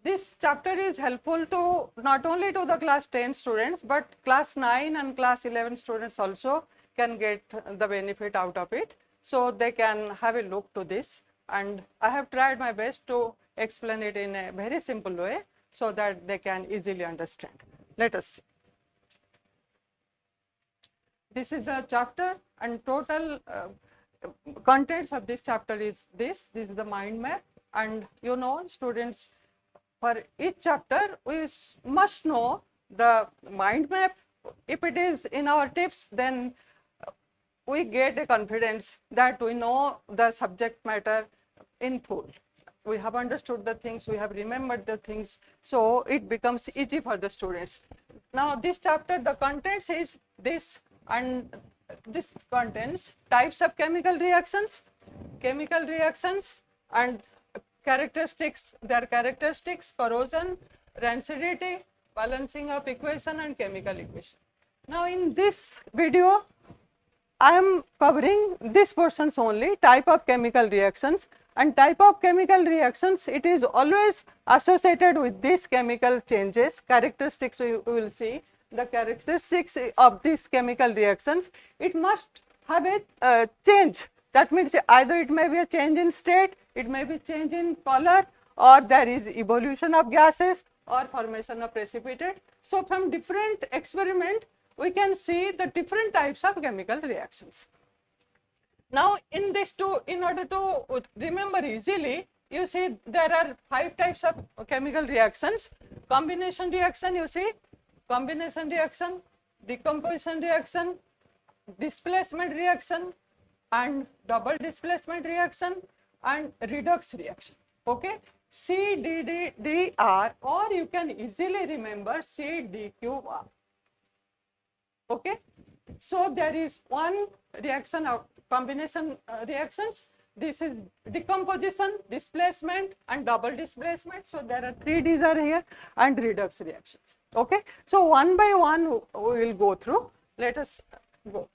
this chapter is helpful to not only to the class 10 students, but class 9 and class 11 students also can get the benefit out of it. So they can have a look to this, and I have tried my best to explain it in a very simple way so that they can easily understand. Let us see. This is the chapter, and total contents of this chapter is this. This is the mind map, and you know, students, for each chapter we must know the mind map. If it is in our tips, then we get a confidence that we know the subject matter in full. We have understood the things, we have remembered the things, so it becomes easy for the students. Now this chapter, the contents is this, and this contains types of chemical reactions and characteristics, their characteristics, corrosion, rancidity, balancing of equation and chemical equation. Now in this video, I am covering this portions only, type of chemical reactions, and type of chemical reactions, it is always associated with these chemical changes, characteristics we will see. The characteristics of these chemical reactions, it must have a change. That means either it may be a change in state, it may be change in color, or there is evolution of gases or formation of precipitate. So from different experiment, we can see the different types of chemical reactions. Now in this in order to remember easily, you see there are 5 types of chemical reactions. Combination reaction, you see, combination reaction, decomposition reaction, displacement reaction, and double displacement reaction, and redox reaction. Okay, CDDR, or you can easily remember CDQR. Okay, so there is one reaction of combination reactions. This is decomposition, displacement, and double displacement. So there are 3 Ds are here, and redox reactions. Okay, so one by one we will go through. Let us go.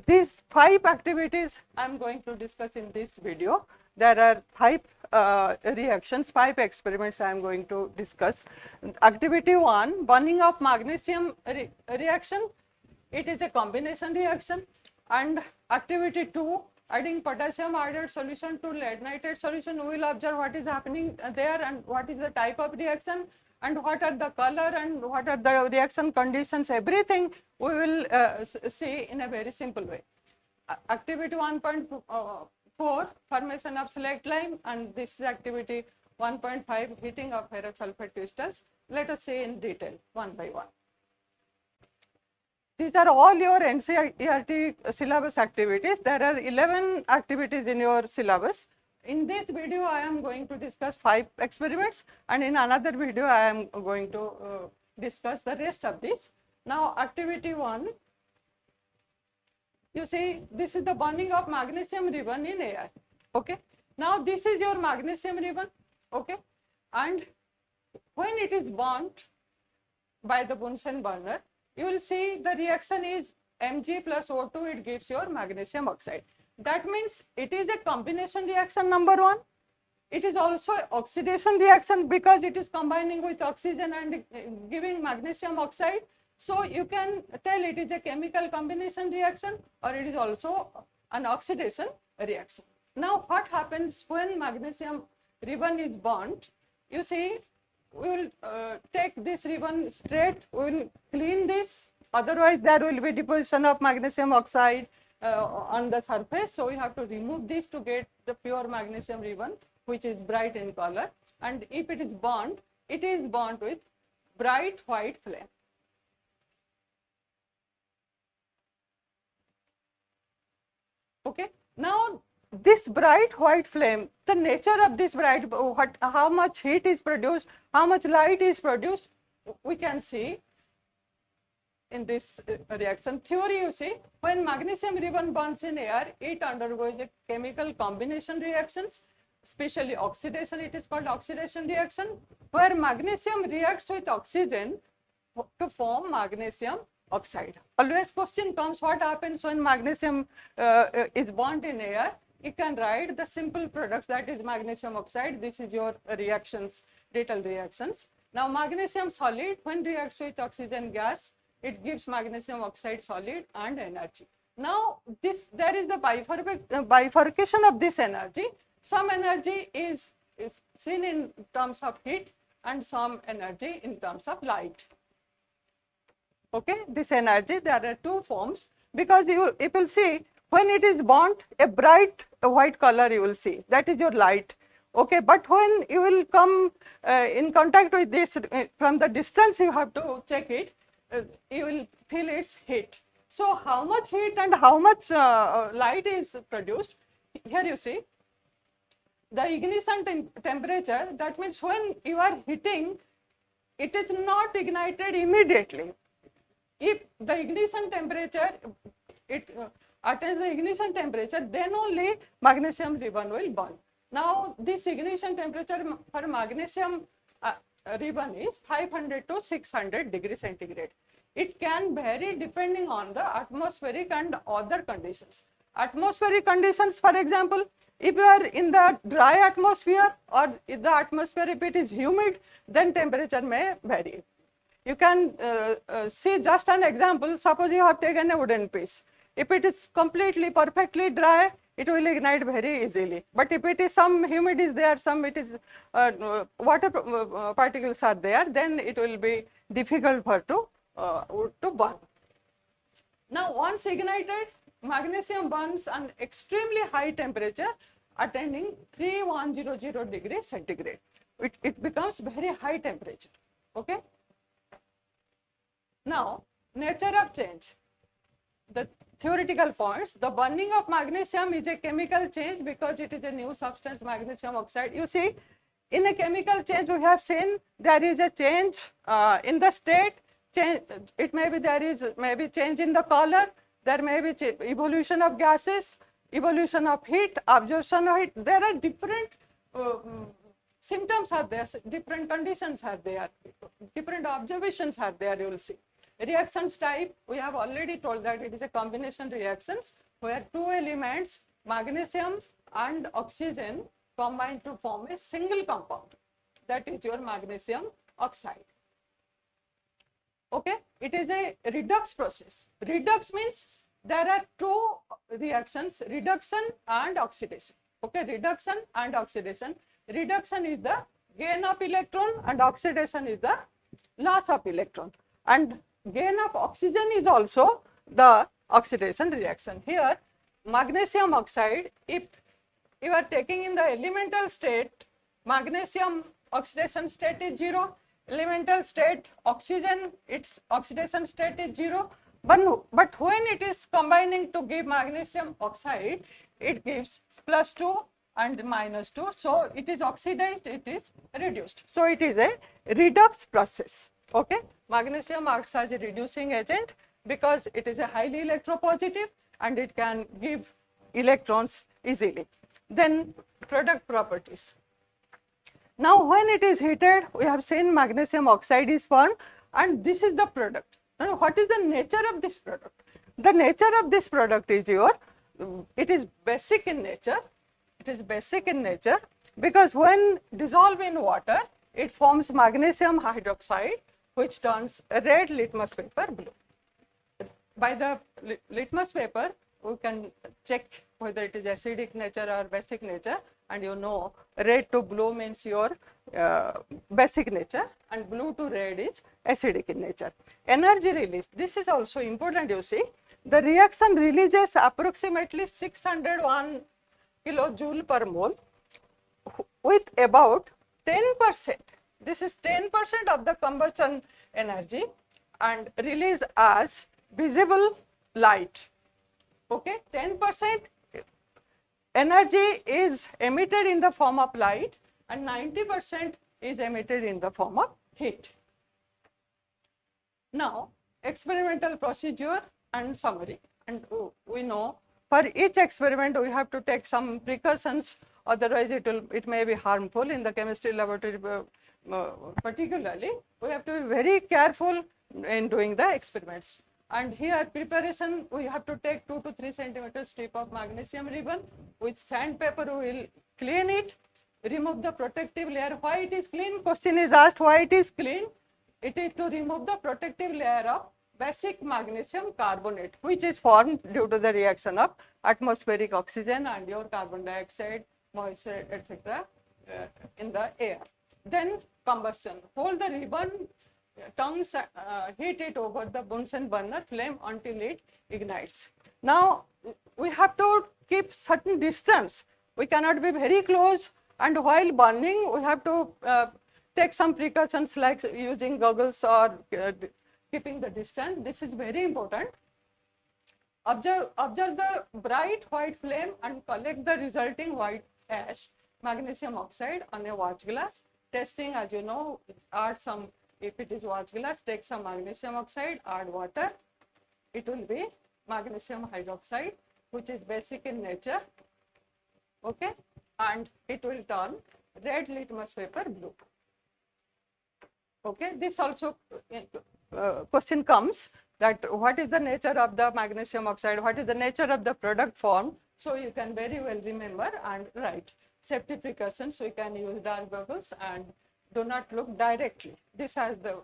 These 5 activities I am going to discuss in this video. There are 5 reactions, 5 experiments I am going to discuss. Activity 1, burning of magnesium reaction. It is a combination reaction. And activity 2, adding potassium iodide solution to lead nitrate solution. We will observe what is happening there and what is the type of reaction and what are the color and what are the reaction conditions. Everything we will see in a very simple way. Activity 1.4, formation of slaked lime, and this is activity 1.5, heating of ferrous sulfate crystals. Let us see in detail one by one. These are all your NCERT syllabus activities. There are 11 activities in your syllabus. In this video, I am going to discuss 5 experiments, and in another video, I am going to discuss the rest of this. Now, activity 1, you see, this is the burning of magnesium ribbon in air. Okay. Now, this is your magnesium ribbon. Okay. And when it is burnt by the Bunsen burner, you will see the reaction is Mg plus O2, it gives your magnesium oxide. That means it is a combination reaction number 1. It is also oxidation reaction because it is combining with oxygen and giving magnesium oxide. So you can tell it is a chemical combination reaction or it is also an oxidation reaction. Now what happens when magnesium ribbon is burnt? You see, we will take this ribbon straight, we will clean this, otherwise there will be deposition of magnesium oxide on the surface. So we have to remove this to get the pure magnesium ribbon, which is bright in color. And if it is burnt with bright white flame. Okay. Now this bright white flame, the nature of this bright, how much heat is produced, how much light is produced, we can see in this reaction theory. You see, when magnesium ribbon burns in air, it undergoes a chemical combination reactions, especially oxidation. It is called oxidation reaction, where magnesium reacts with oxygen to form magnesium oxide. Always question comes, what happens when magnesium is burnt in air? you can write the simple products, that is magnesium oxide. This is your reactions, detailed reactions. Now magnesium solid, when reacts with oxygen gas, it gives magnesium oxide solid and energy. Now there is the bifurcation of this energy. Some energy is seen in terms of heat and some energy in terms of light. Okay, this energy, there are two forms, because you will see when it is burnt, a bright white color you will see, that is your light. Okay, but when you will come in contact with this from the distance, you have to check it, you will feel its heat. So how much heat and how much light is produced? Here you see the ignition temperature, that means when you are heating, it is not ignited immediately. If the ignition temperature, it attains the ignition temperature, then only magnesium ribbon will burn. Now this ignition temperature for magnesium ribbon is 500 to 600 degrees centigrade. It can vary depending on the atmospheric and other conditions. Atmospheric conditions, for example, if you are in the dry atmosphere, or if the atmosphere, if it is humid, then temperature may vary. You can see just an example. Suppose you have taken a wooden piece. If it is completely perfectly dry, it will ignite very easily. But if it is some humid is there, some it is water particles are there, then it will be difficult for wood to burn. Now once ignited, magnesium burns an extremely high temperature attaining 3100 degrees centigrade. It becomes very high temperature. Okay. Now nature of change, the theoretical points. The burning of magnesium is a chemical change because it is a new substance, magnesium oxide. You see, in a chemical change we have seen there is a change in the state, change, it may be there is maybe change in the color, there may be evolution of gases, evolution of heat, absorption of heat. There are different symptoms are there, different conditions are there, different observations are there, you will see. Reactions type, we have already told that it is a combination reactions where two elements, magnesium and oxygen, combine to form a single compound, that is your magnesium oxide. Okay, it is a redox process. Redox means there are two reactions, reduction and oxidation. Okay, reduction and oxidation. Reduction is the gain of electron and oxidation is the loss of electron, and gain of oxygen is also the oxidation reaction. Here magnesium oxide, if you are taking in the elemental state, magnesium oxidation state is 0, elemental state oxygen, its oxidation state is 0, but when it is combining to give magnesium oxide, it gives +2 and -2, so it is oxidized, it is reduced. So it is a redox process. Okay, magnesium acts as a reducing agent because it is a highly electropositive and it can give electrons easily. Then product properties. Now when it is heated, we have seen magnesium oxide is formed, and this is the product. Now what is the nature of this product? The nature of this product is it is basic in nature. It is basic in nature because when dissolved in water, it forms magnesium hydroxide, which turns red litmus paper blue. By the litmus paper, we can check whether it is acidic nature or basic nature, and you know red to blue means your basic nature and blue to red is acidic in nature. Energy release, this is also important, you see. The reaction releases approximately 601 kilojoule per mole with about 10%. This is 10% of the combustion energy and release as visible light. Okay, 10% energy is emitted in the form of light and 90% is emitted in the form of heat. Now, experimental procedure and summary, and we know for each experiment we have to take some precautions, otherwise it may be harmful. In the chemistry laboratory particularly, we have to be very careful in doing the experiments. And here preparation, we have to take 2 to 3 centimeter strip of magnesium ribbon. With sandpaper we will clean it, remove the protective layer. Why it is clean? Question is asked why it is clean. It is to remove the protective layer of basic magnesium carbonate, which is formed due to the reaction of atmospheric oxygen and your carbon dioxide, moisture, etc. In the air. Then combustion. Hold the ribbon, tongues, heat it over the Bunsen burner flame until it ignites. Now we have to keep certain distance. We cannot be very close, and while burning we have to take some precautions like using goggles or keeping the distance. This is very important. Observe the bright white flame and collect the resulting white ash, magnesium oxide, on a watch glass. Testing, as you know, add some, if it is watch glass, take some magnesium oxide, add water. It will be magnesium hydroxide, which is basic in nature. Okay, and it will turn red litmus paper blue. Okay, this also question comes that what is the nature of the magnesium oxide, what is the nature of the product formed. So you can very well remember and write. Safety precautions, we can use dark goggles and do not look directly. These are the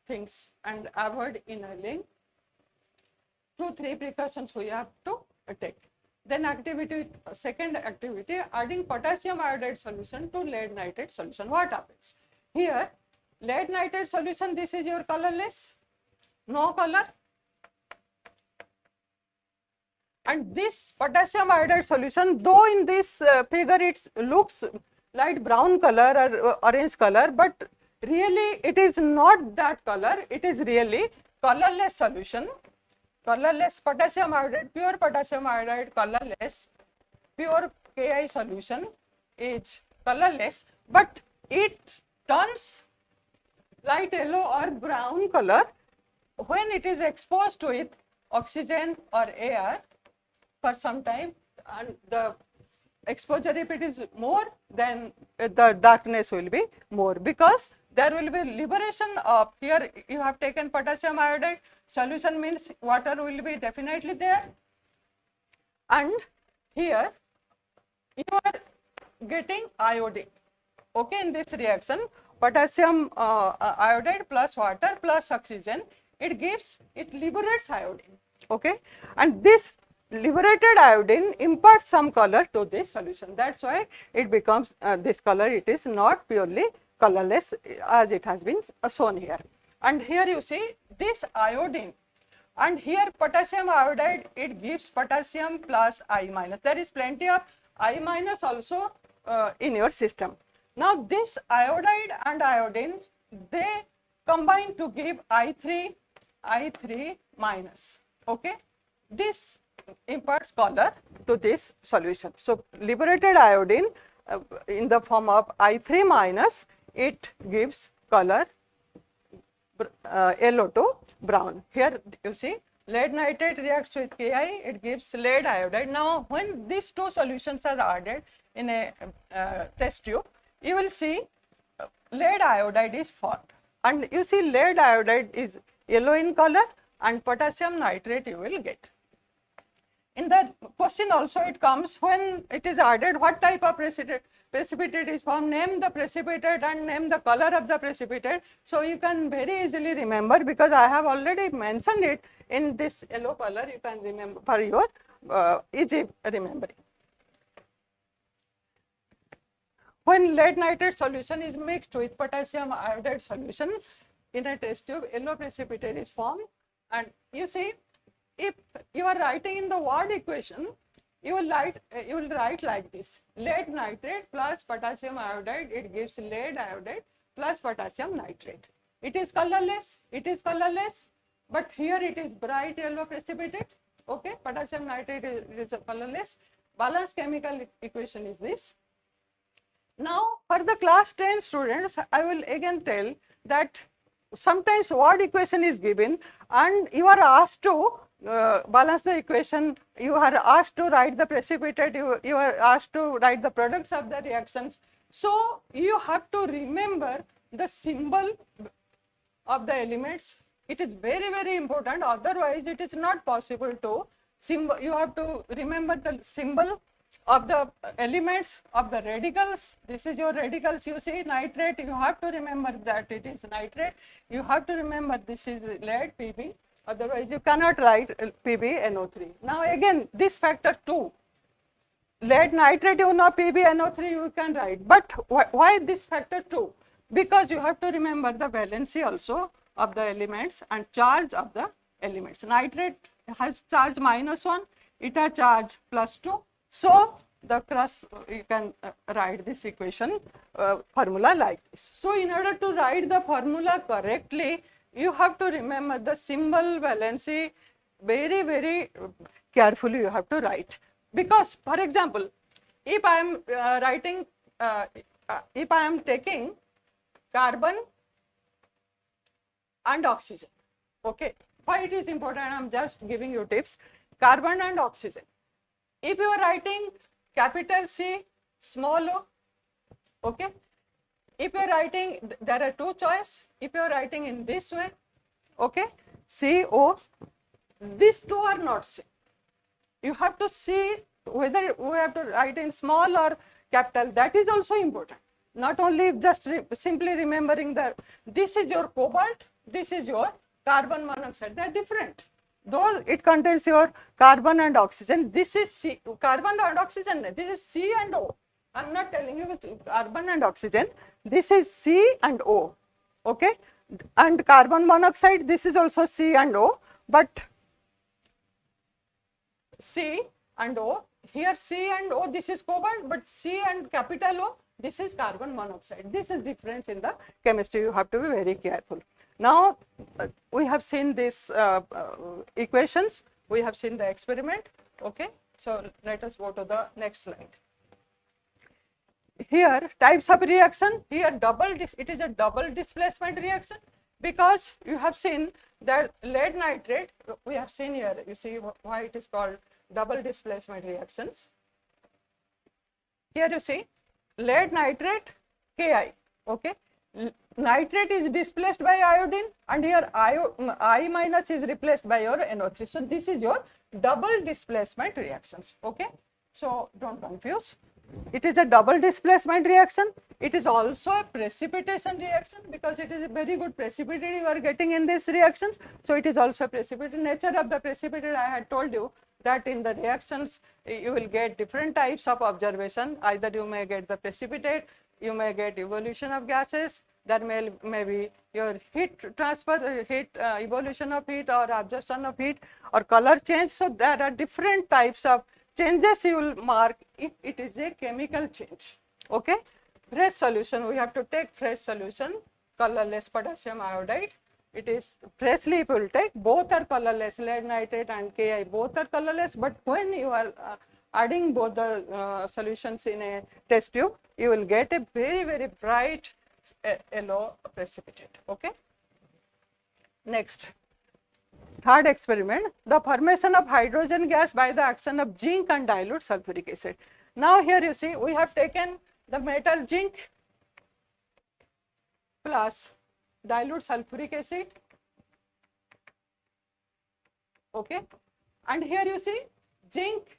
things, and avoid inhaling. 2-3 precautions we have to take. Then activity, second activity, adding potassium iodide solution to lead nitrate solution. What happens? Here, lead nitrate solution, this is your colorless, no color. And this potassium iodide solution, though in this figure it looks light brown color or orange color, but really it is not that color, it is really colorless solution. Colorless potassium iodide, pure potassium iodide, colorless, pure Ki solution is colorless, but it turns light yellow or brown color when it is exposed with oxygen or air for some time, and the exposure, if it is more, then the darkness will be more, because there will be liberation of, here you have taken potassium iodide solution, means water will be definitely there, and here you are getting iodine. Okay, in this reaction, potassium iodide plus water plus oxygen, it liberates iodine. Okay, and this liberated iodine imparts some color to this solution. That's why it becomes this color. It is not purely colorless as it has been shown here. And here you see this iodine, and here potassium iodide, it gives potassium plus I minus. There is plenty of I minus also in your system. Now this iodide and iodine, they combine to give I3 minus. Okay, this imparts color to this solution. So liberated iodine in the form of I3 minus, it gives color yellow to brown. Here you see lead nitrate reacts with Ki, it gives lead iodide. Now when these two solutions are added in a test tube, you will see lead iodide is formed, and you see lead iodide is yellow in color, and potassium nitrate you will get. In the question also it comes, when it is added, what type of precipitate is formed, name the precipitate and name the color of the precipitate. So you can very easily remember, because I have already mentioned it in this yellow color, you can remember for your easy remembering. When lead nitrate solution is mixed with potassium iodide solution in a test tube, yellow precipitate is formed, and you see, if you are writing in the word equation, you will write like this: lead nitrate plus potassium iodide, it gives lead iodide plus potassium nitrate. It is colorless, but here it is bright yellow precipitate. Okay, potassium nitrate is colorless. Balanced chemical equation is this. Now for the class 10 students, I will again tell that sometimes word equation is given and you are asked to balance the equation, you are asked to write the precipitate, you are asked to write the products of the reactions. So you have to remember the symbol of the elements It is very, very important. Otherwise, it is not possible to symbol. You have to remember the symbol of the elements of the radicals. This is your radicals. You see nitrate. You have to remember that it is nitrate. You have to remember this is lead, Pb. Otherwise, you cannot write PbNO3. Now again, this factor 2. Lead nitrate, you know, PbNO3 you can write. But why this factor 2? Because you have to remember the valency also of the elements and charge of the elements. Nitrate has charge -1, it has charge +2. So the cross, you can write this equation formula like this. So in order to write the formula correctly, you have to remember the symbol valency very, very carefully you have to write. Because, for example, if I am if I am taking carbon and oxygen, okay, why it is important, I am just giving you tips. Carbon and oxygen. If you are writing capital C, small o, okay, if you are writing, there are two choices. If you are writing in this way, okay, C, O, these two are not same. You have to see whether we have to write in small or capital. That is also important. Not only just simply remembering that this is your cobalt, this is your carbon monoxide. They are different. Though it contains your carbon and oxygen, this is C, carbon and oxygen, this is C and O. I am not telling you with carbon and oxygen, this is C and O, okay? And carbon monoxide, this is also C and O, but C and O, here C and O, this is cobalt, but C and capital O, this is carbon monoxide. This is difference in the chemistry, you have to be very careful. Now, we have seen these equations, we have seen the experiment, okay. So, let us go to the next slide. Here, types of reaction, here it is a double displacement reaction, because you have seen that lead nitrate, we have seen here, you see why it is called double displacement reactions. Here you see lead nitrate Ki, okay. Nitrate is displaced by iodine and here I minus is replaced by your NO3. So this is your double displacement reactions, okay. So don't confuse. It is a double displacement reaction. It is also a precipitation reaction because it is a very good precipitate you are getting in these reactions. So it is also a precipitate. Nature of the precipitate, I had told you that in the reactions you will get different types of observation. Either you may get the precipitate, you may get evolution of gases, there may be your heat transfer, evolution of heat or absorption of heat or color change. So there are different types of changes you will mark if it is a chemical change, okay. Fresh solution, we have to take fresh solution, colorless potassium iodide. It is freshly if you will take, both are colorless, lead nitrate and Ki, both are colorless, but when you are adding both the solutions in a test tube, you will get a very, very bright yellow precipitate, okay. Next, third experiment, the formation of hydrogen gas by the action of zinc and dilute sulfuric acid. Now here you see we have taken the metal zinc plus dilute sulfuric acid, okay, and here you see zinc,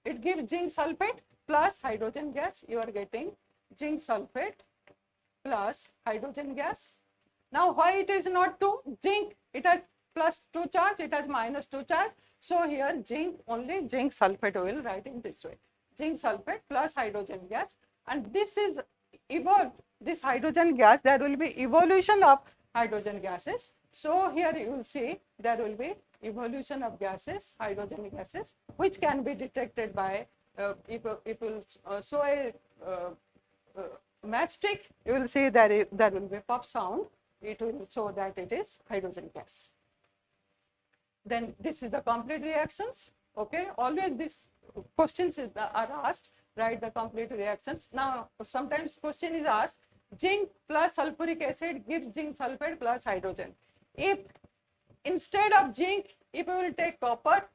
it gives zinc sulfate plus hydrogen gas, you are getting zinc sulfate plus hydrogen gas. Now why it is not 2? Zinc, it has +2 charge, it has -2 charge. So here zinc, only zinc sulfate we will write in this way. Zinc sulfate plus hydrogen gas, and this is evolved, this hydrogen gas, there will be evolution of hydrogen gases. So here you will see there will be evolution of gases, hydrogen gases, which can be detected by if you will show a matchstick, you will see that there will be pop sound, it will show that it is hydrogen gas. Then this is the complete reactions, okay. Always these questions are asked, write the complete reactions. Now sometimes question is asked, zinc plus sulfuric acid gives zinc sulfate plus hydrogen. If instead of zinc, if we will take copper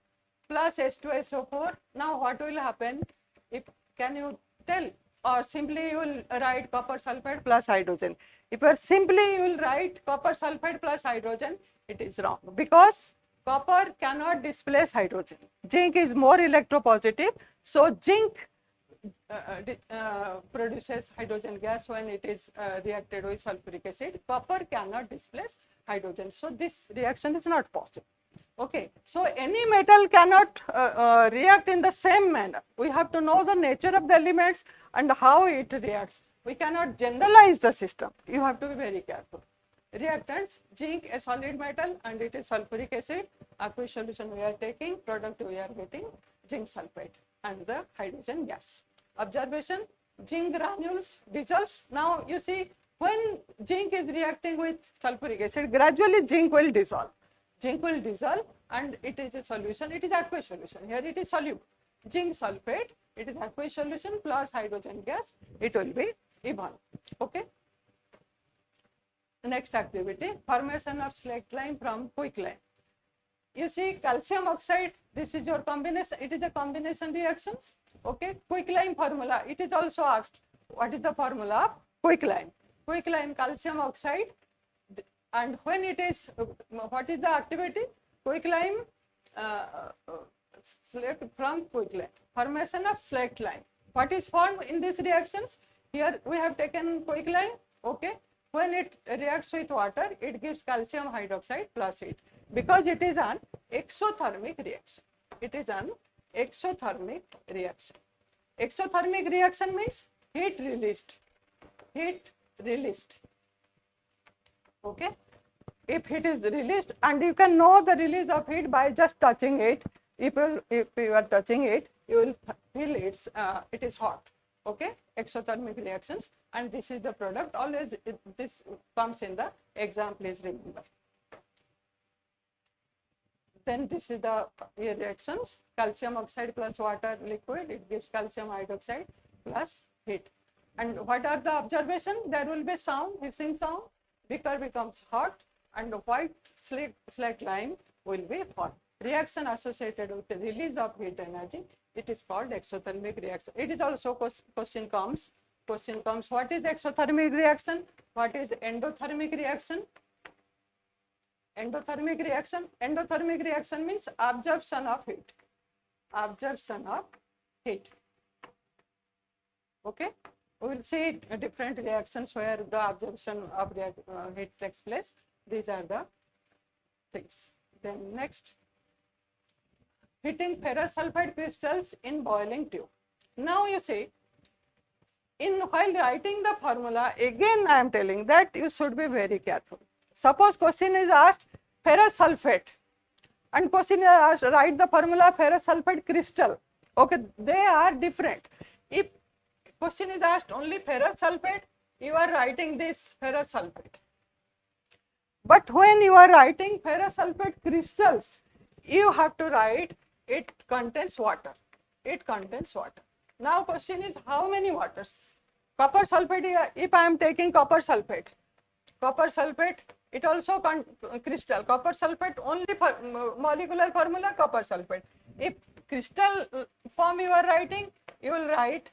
plus H2SO4, now what will happen? If can you tell? Or simply you will write copper sulfate plus hydrogen. If you are simply you will write copper sulfate plus hydrogen, it is wrong, because copper cannot displace hydrogen. Zinc is more electropositive, so zinc produces hydrogen gas when it is reacted with sulfuric acid. Copper cannot displace hydrogen, so this reaction is not possible. Okay, so any metal cannot react in the same manner. We have to know the nature of the elements and how it reacts. We cannot generalize the system. You have to be very careful. Reactants: zinc, a solid metal, and it is sulfuric acid. Aqueous solution we are taking, product we are getting zinc sulfate and the hydrogen gas. Observation: zinc granules dissolves. Now you see, when zinc is reacting with sulfuric acid, gradually zinc will dissolve. Zinc will dissolve and it is a solution, it is aqueous solution. Here it is soluble. Zinc sulfate, it is aqueous solution plus hydrogen gas, it will be evolved. Okay. Next activity, formation of slaked lime from quicklime. You see, calcium oxide, this is your combination, it is a combination reactions. Okay, quicklime formula, it is also asked, what is the formula of quicklime? Quicklime, calcium oxide, and when it is, what is the activity? Quicklime, slaked from quicklime, formation of slaked lime. What is formed in these reactions? Here we have taken quicklime, okay. When it reacts with water, it gives calcium hydroxide plus heat, because it is an exothermic reaction. It is an exothermic reaction. Exothermic reaction means heat released. Heat released. Okay. If heat is released, and you can know the release of heat by just touching it. If you are touching it, you will feel it is hot. Okay, exothermic reactions, and this is the product. Always this comes in the exam, please remember. Then this is the reactions: calcium oxide plus water liquid, it gives calcium hydroxide plus heat. And what are the observation? There will be sound, hissing sound, beaker becomes hot, and white slaked lime will be formed. Reaction associated with the release of heat energy, it is called exothermic reaction. It is also question comes, what is exothermic reaction? What is endothermic reaction? Endothermic reaction means absorption of heat. Absorption of heat. Okay, we will see different reactions where the absorption of heat takes place. These are the things. Then next, heating ferrous sulfide crystals in boiling tube. Now you see, while writing the formula, again I am telling that you should be very careful. Suppose question is asked ferrous sulfate, and question is asked, write the formula ferrous sulfide crystal. Okay, they are different. If question is asked only ferrous sulfate, you are writing this ferrous sulfate. But when you are writing ferrous sulfate crystals, you have to write it contains water. It contains water. Now question is, how many waters? Copper sulfate, if I am taking copper sulfate, it also crystal. Copper sulfate only molecular formula copper sulfate. If crystal form you are writing, you will write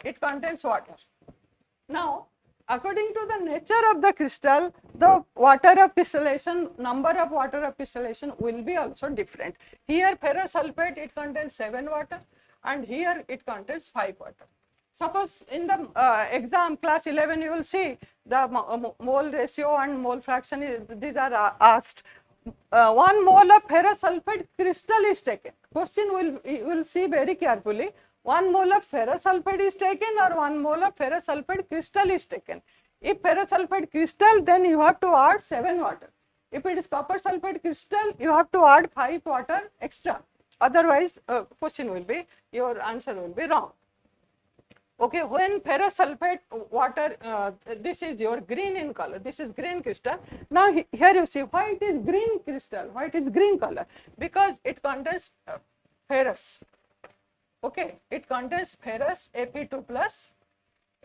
it contains water. Now, according to the nature of the crystal, the water of crystallization, number of water of crystallization will be also different. Here ferrous sulfate, it contains 7 water, and here it contains 5 water. Suppose in the exam class 11, you will see the mole ratio and mole fraction, these are asked. 1 mole of ferrous sulfate crystal is taken. Question you will see very carefully. 1 mole of ferrous sulfate is taken or 1 mole of ferrous sulfate crystal is taken. If ferrous sulfate crystal, then you have to add 7 water. If it is copper sulfate crystal, you have to add 5 water extra. Otherwise, question will be, your answer will be wrong. Okay, when ferrous sulfate water, this is your green in color, this is green crystal. Now here you see why it is green crystal, why it is green color, because it contains ferrous. Okay, it contains ferrous Fe2 plus,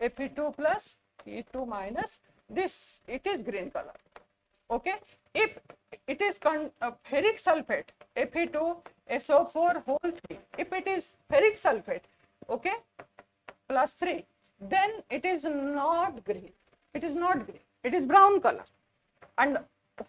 E2 minus, this, it is green color. Okay, if it is ferric sulfate, Fe2SO4 whole 3, if it is ferric sulfate, okay, plus 3, then it is not green, it is brown color. And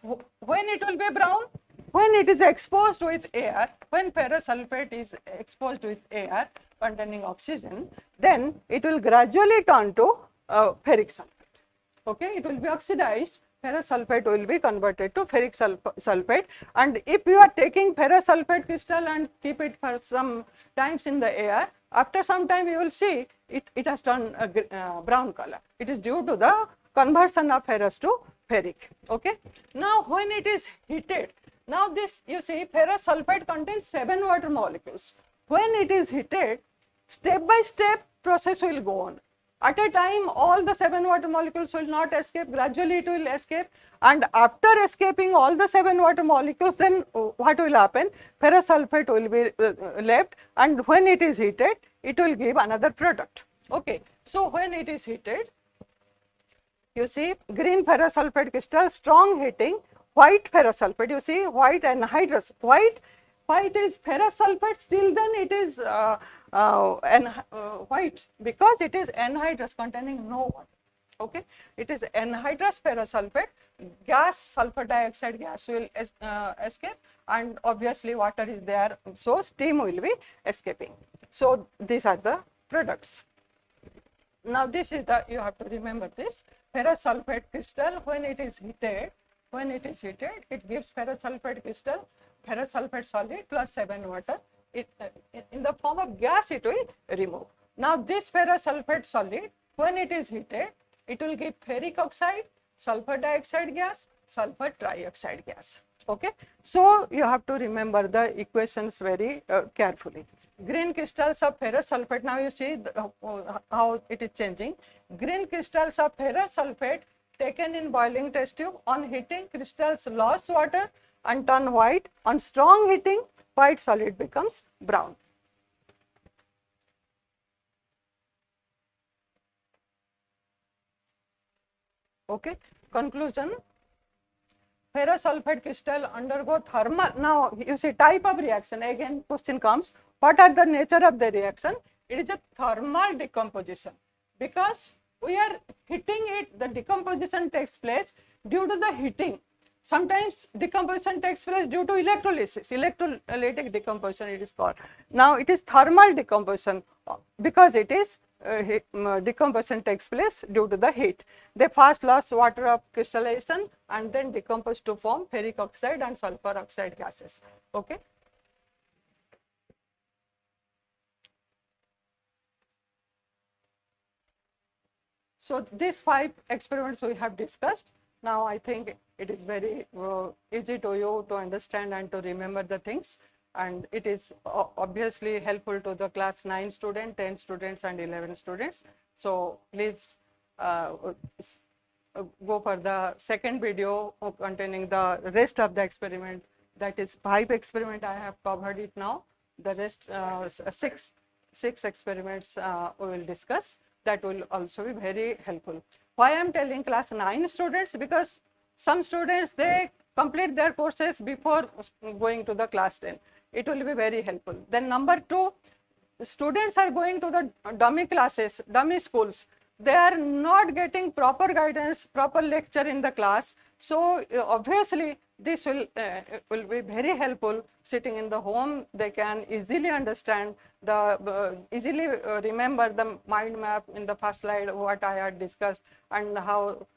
when it will be brown? When it is exposed with air, when ferrous sulfate is exposed with air containing oxygen, then it will gradually turn to ferric sulfate. Okay, it will be oxidized. Ferrous sulfate will be converted to ferric sulfate, and if you are taking ferrous sulfate crystal and keep it for some times in the air, after some time you will see it has turned brown color. It is due to the conversion of ferrous to ferric. Okay. Now when it is heated, now this you see ferrous sulfate contains 7 water molecules. When it is heated, step by step process will go on. At a time, all the 7 water molecules will not escape, gradually it will escape, and after escaping all the 7 water molecules, then what will happen? Ferrous sulfate will be left, and when it is heated, it will give another product. Okay. So when it is heated, you see green ferrous sulfate crystal, strong heating, white ferrous sulfate, you see white anhydrous, white is ferrous sulfate, still then it is white because it is anhydrous containing no water. Okay, it is anhydrous ferrous sulfate, gas, sulfur dioxide gas will escape, and obviously water is there, so steam will be escaping. So these are the products. Now this is the, you have to remember this, ferrous sulfate crystal, when it is heated, it gives ferrous sulfate crystal, ferrous sulfate solid plus 7 water. It, in the form of gas it will remove. Now this ferrous sulfate solid, when it is heated, it will give ferric oxide, sulfur dioxide gas, sulfur trioxide gas. Okay. So you have to remember the equations very carefully. Green crystals of ferrous sulfate, now you see how it is changing. Green crystals of ferrous sulfate taken in boiling test tube, on heating crystals lost water and turn white. On strong heating, white solid becomes brown. Okay. Conclusion. Ferrous sulfate crystal undergo thermal. Now you see type of reaction, again question comes, what are the nature of the reaction? It is a thermal decomposition, because we are heating it, the decomposition takes place due to the heating. Sometimes decomposition takes place due to electrolysis, electrolytic decomposition it is called. Now it is thermal decomposition because it is decomposition takes place due to the heat. They first lost water of crystallization and then decompose to form ferric oxide and sulfur oxide gases. Okay. So these 5 experiments we have discussed. Now I think it is very easy to you to understand and to remember the things, and it is obviously helpful to the class 9 student, 10 students and 11 students. So please go for the second video containing the rest of the experiment. That is 5 experiment I have covered it now. The rest 6 experiments we will discuss. That will also be very helpful. Why I am telling class 9 students? Because some students, they complete their courses before going to the class 10. It will be very helpful. Then number 2, students are going to the dummy classes, dummy schools. They are not getting proper guidance, proper lecture in the class. So obviously this will be very helpful. Sitting in the home, they can easily understand the easily remember the mind map in the first slide what I had discussed, and how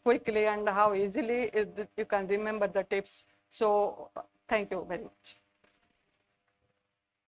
quickly and how easily you can remember the tips. So thank you very much.